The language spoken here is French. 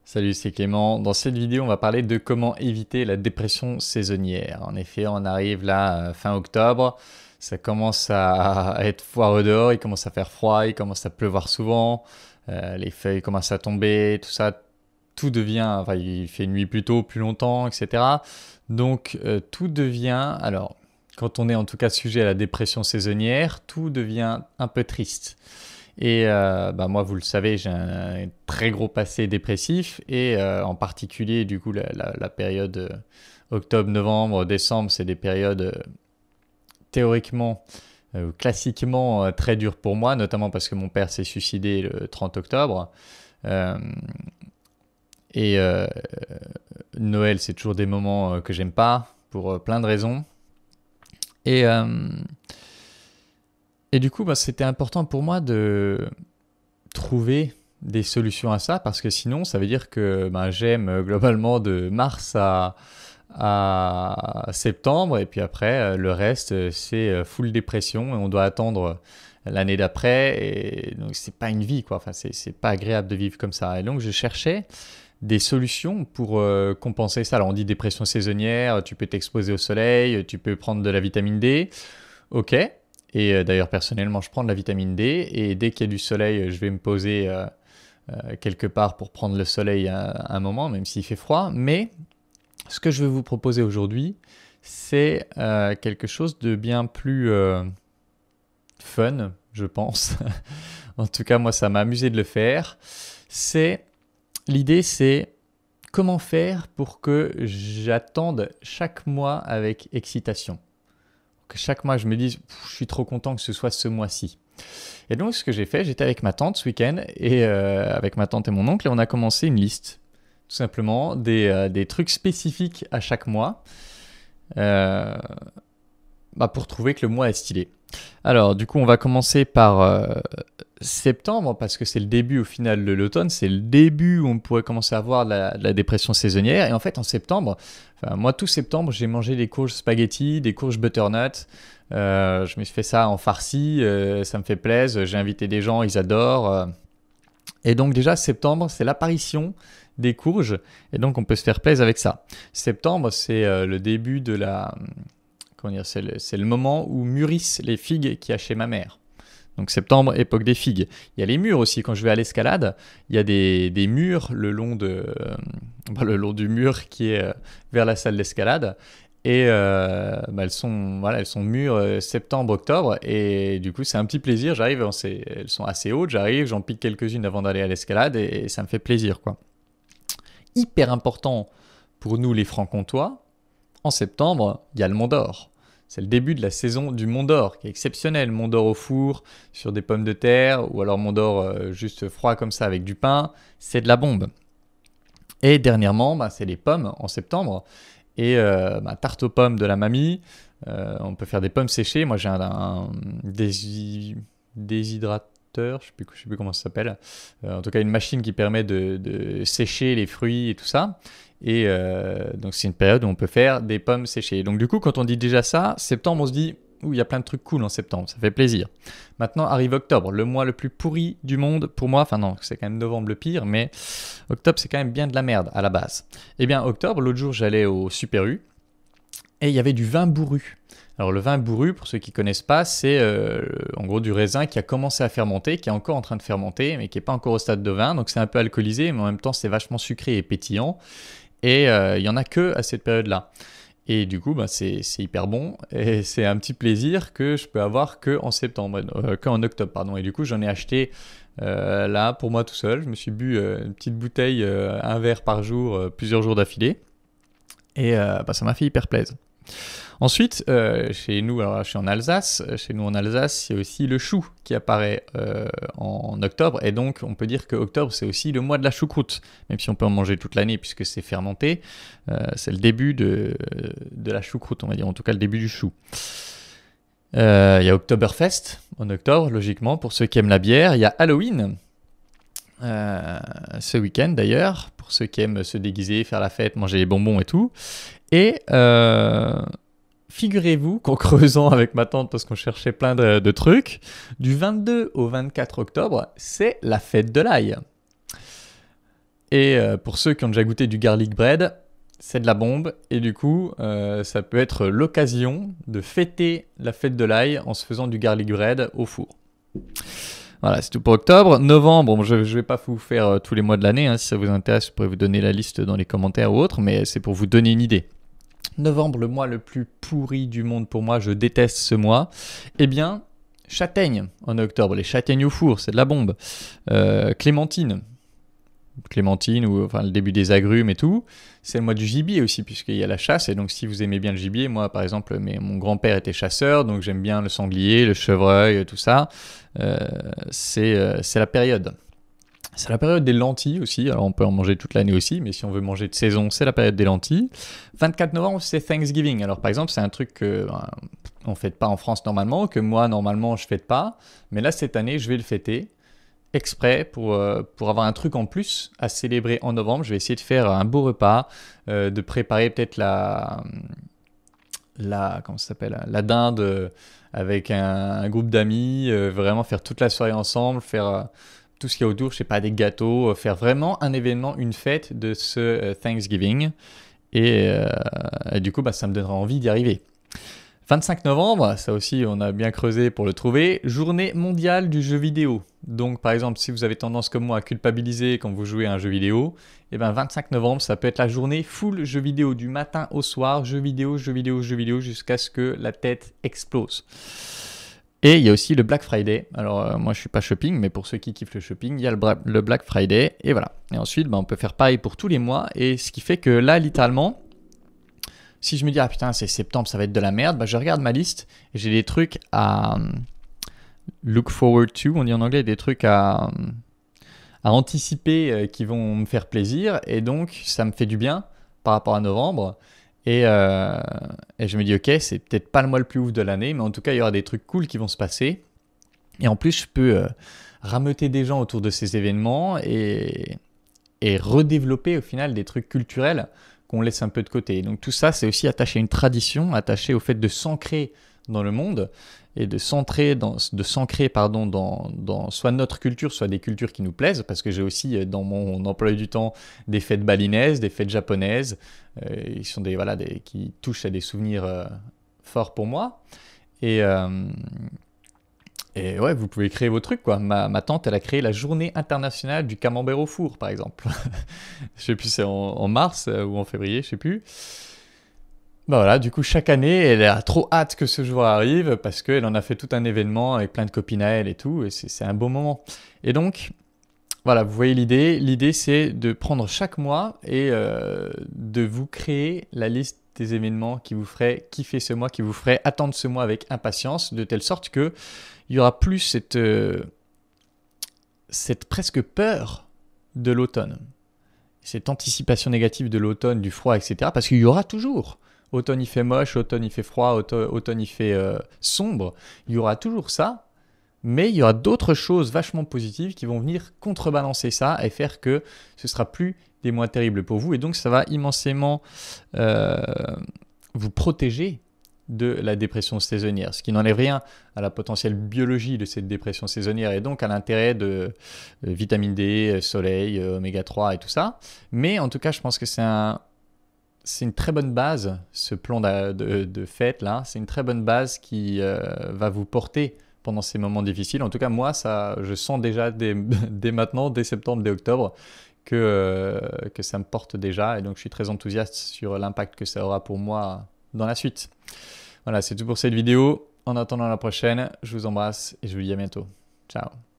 Salut, c'est Clément. Dans cette vidéo, on va parler de comment éviter la dépression saisonnière. En effet, on arrive là fin octobre, ça commence à être foireux dehors, il commence à faire froid, il commence à pleuvoir souvent, les feuilles commencent à tomber, tout ça, tout devient, enfin, il fait nuit plus tôt, plus longtemps, etc. Donc tout devient, alors quand on est en tout cas sujet à la dépression saisonnière, tout devient un peu triste. Et moi, vous le savez, j'ai un très gros passé dépressif et en particulier, du coup, la période octobre, novembre, décembre, c'est des périodes théoriquement, classiquement très dures pour moi, notamment parce que mon père s'est suicidé le 30 octobre. Euh, et Noël, c'est toujours des moments que j'aime pas pour plein de raisons. Et Et du coup, c'était important pour moi de trouver des solutions à ça parce que sinon, ça veut dire que j'aime globalement de mars à septembre et puis après, le reste, c'est full dépression et on doit attendre l'année d'après et donc c'est pas une vie quoi. Enfin, c'est pas agréable de vivre comme ça. Et donc, je cherchais des solutions pour compenser ça. Alors, on dit dépression saisonnière, tu peux t'exposer au soleil, tu peux prendre de la vitamine D. Ok. Et d'ailleurs, personnellement, je prends de la vitamine D. Et dès qu'il y a du soleil, je vais me poser quelque part pour prendre le soleil un moment, même s'il fait froid. Mais ce que je veux vous proposer aujourd'hui, c'est quelque chose de bien plus fun, je pense. En tout cas, moi, ça m'a amusé de le faire. L'idée, c'est comment faire pour que j'attende chaque mois avec excitation. Que chaque mois je me dise je suis trop content que ce soit ce mois-ci. Et donc ce que j'ai fait, j'étais avec ma tante ce week-end et avec ma tante et mon oncle et on a commencé une liste. Tout simplement des trucs spécifiques à chaque mois euh, pour trouver que le mois est stylé. Alors du coup on va commencer par septembre parce que c'est le début au final de l'automne, c'est le début où on pourrait commencer à avoir de la dépression saisonnière. Et en fait en septembre, moi tout septembre j'ai mangé des courges spaghetti, des courges butternut. Je me suis fait ça en farci, ça me fait plaisir. J'ai invité des gens, ils adorent. Et donc déjà septembre c'est l'apparition des courges et donc on peut se faire plaisir avec ça. Septembre c'est le début de la... Comment dire, c'est le moment où mûrissent les figues qu'il y a chez ma mère. Donc septembre, époque des figues. Il y a les murs aussi. Quand je vais à l'escalade, il y a des murs le long du mur qui est vers la salle d'escalade. Et elles sont mûres septembre, octobre. Et du coup, c'est un petit plaisir. J'arrive, elles sont assez hautes. J'arrive, j'en pique quelques-unes avant d'aller à l'escalade. Et ça me fait plaisir, quoi. Hyper important pour nous, les Franc-Comtois. En septembre, il y a le Mont d'Or. C'est le début de la saison du Mont d'Or, qui est exceptionnel. Mont d'Or au four, sur des pommes de terre, ou alors Mont d'Or juste froid comme ça avec du pain. C'est de la bombe. Et dernièrement, c'est les pommes en septembre. Et tarte aux pommes de la mamie. On peut faire des pommes séchées. Moi, j'ai un déshydrateur, je ne sais plus comment ça s'appelle. En tout cas, une machine qui permet de sécher les fruits et tout ça. Et donc c'est une période où on peut faire des pommes séchées. Donc du coup, quand on dit déjà ça, septembre, on se dit, il y a plein de trucs cool en septembre, ça fait plaisir. Maintenant arrive octobre, le mois le plus pourri du monde pour moi. Enfin non, c'est quand même novembre le pire, mais octobre c'est quand même bien de la merde à la base. Eh bien octobre, l'autre jour j'allais au Super U et il y avait du vin bourru. Alors le vin bourru, pour ceux qui ne connaissent pas, c'est en gros du raisin qui a commencé à fermenter, qui est encore en train de fermenter, mais qui n'est pas encore au stade de vin. Donc c'est un peu alcoolisé, mais en même temps c'est vachement sucré et pétillant. Et il n'y en a que à cette période-là. Et du coup, c'est hyper bon. Et c'est un petit plaisir que je peux avoir qu'en octobre, pardon. Et du coup, j'en ai acheté là pour moi tout seul. Je me suis bu une petite bouteille, un verre par jour, plusieurs jours d'affilée. Et ça m'a fait hyper plaisir. Ensuite, chez nous, alors là, je suis en Alsace. Chez nous en Alsace, il y a aussi le chou qui apparaît en octobre. Et donc, on peut dire que octobre, c'est aussi le mois de la choucroute. Même si on peut en manger toute l'année puisque c'est fermenté. C'est le début de la choucroute, on va dire. En tout cas, le début du chou. Il y a Oktoberfest en octobre, logiquement, pour ceux qui aiment la bière. Il y a Halloween. Ce week-end d'ailleurs, pour ceux qui aiment se déguiser, faire la fête, manger les bonbons et tout. Et figurez-vous qu'en creusant avec ma tante, parce qu'on cherchait plein de trucs, du 22 au 24 octobre, c'est la fête de l'ail. Et pour ceux qui ont déjà goûté du garlic bread, c'est de la bombe. Et du coup, ça peut être l'occasion de fêter la fête de l'ail en se faisant du garlic bread au four. Voilà, c'est tout pour octobre. Novembre, bon, je ne vais pas vous faire tous les mois de l'année. Hein, si ça vous intéresse, je pourrais vous donner la liste dans les commentaires ou autres, mais c'est pour vous donner une idée. Novembre, le mois le plus pourri du monde pour moi, je déteste ce mois. Eh bien, châtaigne en octobre, les châtaignes au four, c'est de la bombe. Clémentine ou enfin le début des agrumes et tout. C'est le mois du gibier aussi puisqu'il y a la chasse et donc si vous aimez bien le gibier, moi par exemple mon grand-père était chasseur donc j'aime bien le sanglier, le chevreuil, tout ça. C'est la période. C'est la période des lentilles aussi, alors on peut en manger toute l'année aussi, mais si on veut manger de saison, c'est la période des lentilles. 24 novembre, c'est Thanksgiving. Alors par exemple, c'est un truc que on ne fête pas en France normalement, que moi normalement je ne fête pas, mais là cette année je vais le fêter exprès pour avoir un truc en plus à célébrer en novembre. Je vais essayer de faire un beau repas, de préparer peut-être comment ça s'appelle, la dinde avec un groupe d'amis, vraiment faire toute la soirée ensemble, faire tout ce qu'il y a autour, je sais pas, des gâteaux, faire vraiment un événement, une fête de ce Thanksgiving. Et du coup, ça me donnera envie d'y arriver. 25 novembre, ça aussi on a bien creusé pour le trouver, journée mondiale du jeu vidéo. Donc par exemple, si vous avez tendance comme moi à culpabiliser quand vous jouez à un jeu vidéo, et 25 novembre, ça peut être la journée full jeu vidéo du matin au soir, jeu vidéo, jusqu'à ce que la tête explose. Et il y a aussi le Black Friday. Alors moi je suis pas shopping, mais pour ceux qui kiffent le shopping, il y a le Black Friday et voilà. Et ensuite, on peut faire pareil pour tous les mois et ce qui fait que là, littéralement, si je me dis ah putain c'est septembre, ça va être de la merde, je regarde ma liste et j'ai des trucs à look forward to, on dit en anglais, des trucs à anticiper qui vont me faire plaisir et donc ça me fait du bien par rapport à novembre. Et je me dis, ok, c'est peut-être pas le mois le plus ouf de l'année, mais en tout cas, il y aura des trucs cool qui vont se passer. Et en plus, je peux rameuter des gens autour de ces événements et redévelopper au final des trucs culturels qu'on laisse un peu de côté. Donc tout ça, c'est aussi attaché à une tradition, attaché au fait de s'ancrer dans le monde et de s'ancrer dans soit notre culture, soit des cultures qui nous plaisent, parce que j'ai aussi dans mon emploi du temps des fêtes balinaises, des fêtes japonaises, ils sont qui touchent à des souvenirs forts pour moi. Et ouais, vous pouvez créer vos trucs, quoi. Ma tante, elle a créé la journée internationale du camembert au four, par exemple. Je sais plus, c'est en mars ou en février, je sais plus. Voilà, du coup, chaque année, elle a trop hâte que ce jour arrive parce qu'elle en a fait tout un événement avec plein de copines à elle et tout, et c'est un beau moment. Et donc, voilà, vous voyez l'idée. L'idée, c'est de prendre chaque mois et de vous créer la liste des événements qui vous feraient kiffer ce mois, qui vous feraient attendre ce mois avec impatience, de telle sorte qu'il y aura plus cette presque peur de l'automne, cette anticipation négative de l'automne, du froid, etc. Parce qu'il y aura toujours. Automne il fait moche, automne il fait froid, automne il fait sombre. Il y aura toujours ça, mais il y aura d'autres choses vachement positives qui vont venir contrebalancer ça et faire que ce sera plus des mois terribles pour vous. Et donc ça va immensément vous protéger de la dépression saisonnière, ce qui n'enlève rien à la potentielle biologie de cette dépression saisonnière et donc à l'intérêt de vitamine D, soleil, oméga 3 et tout ça. Mais en tout cas, je pense que c'est une très bonne base, ce plan de fête là. C'est une très bonne base qui va vous porter pendant ces moments difficiles. En tout cas, moi, je sens déjà dès maintenant, dès septembre, dès octobre, que ça me porte déjà. Et donc, je suis très enthousiaste sur l'impact que ça aura pour moi dans la suite. Voilà, c'est tout pour cette vidéo. En attendant la prochaine, je vous embrasse et je vous dis à bientôt. Ciao.